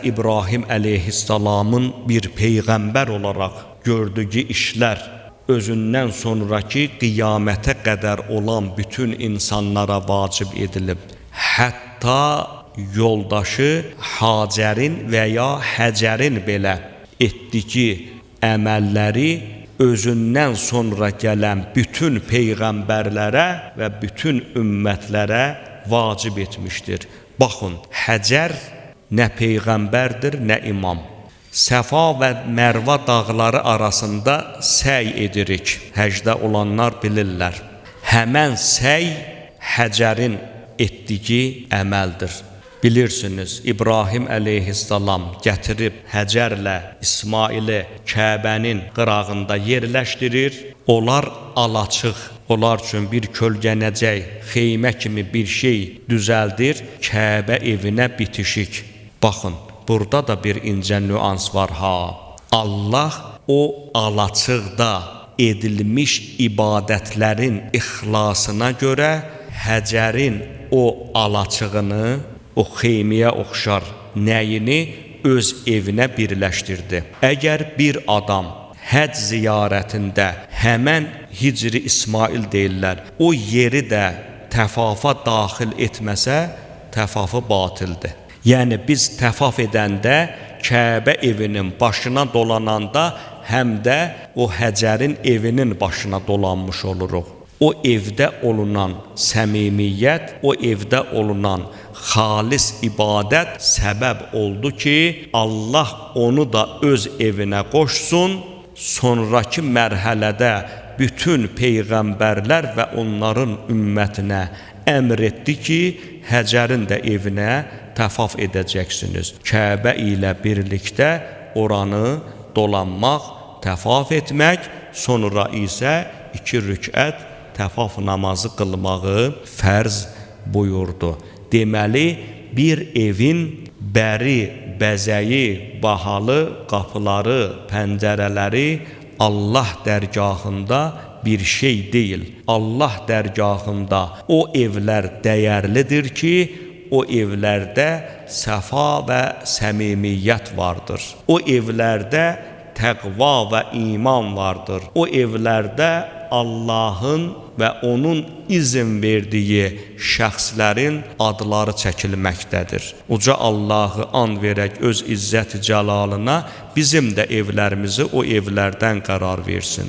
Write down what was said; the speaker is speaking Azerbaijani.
İbrahim əleyhissalamın bir peyğəmbər olaraq gördüyü işlər özündən sonraki qiyamətə qədər olan bütün insanlara vacib edilib. Hətta yoldaşı Hacərin və ya Həcərin belə etdiyi əməlləri özündən sonra gələn bütün peyğəmbərlərə və bütün ümmətlərə vacib etmişdir. Baxın, Həcər nə peyğəmbərdir, nə imam. Səfa və Mərva dağları arasında səy edirik. Həcdə olanlar bilirlər. Həmən səy Həcərin etdiyi əməldir. Bilirsiniz, İbrahim əleyhissalam gətirib Həcərlə İsmaili Kəbənin qırağında yerləşdirir. Onlar alaçıq, onlar üçün bir kölgənəcək, xeymə kimi bir şey düzəldir, Kəbə evinə bitişik. Baxın, burada da bir incə nüans var ha. Allah o alaçıqda edilmiş ibadətlərin ixlasına görə Həcərin o alaçığını, o xeymiyə oxşar nəyini öz evinə birləşdirdi. Əgər bir adam həcc ziyarətində həmən Hicri İsmail deyirlər, o yeri də təfafa daxil etməsə, təfafı batildir. Yəni biz təfaf edəndə Kəbə evinin başına dolananda həm də o Həcərin evinin başına dolanmış oluruq. O evdə olunan səmimiyyət, o evdə olunan xalis ibadət səbəb oldu ki, Allah onu da öz evinə qoşsun. Sonraki mərhələdə bütün peyğəmbərlər və onların ümmətinə əmr etdi ki, Həcərin də evinə təfaf edəcəksiniz. Kəbə ilə birlikdə oranı dolanmaq, təfaf etmək, sonra isə 2 rükət təfaf namazı qılmağı fərz buyurdu. Deməli, bir evin bəri, bəzəyi, bahalı qapıları, pəncərələri Allah dərgahında bir şey deyil. Allah dərgahında o evlər dəyərlidir ki, o evlərdə səfa və səmimiyyət vardır. O evlərdə təqva və iman vardır. O evlərdə Allahın və onun izin verdiyi şəxslərin adları çəkilməkdədir. Uca Allahı and verək öz izzət-i cəlalına, bizim də evlərimizi o evlərdən qərar versin.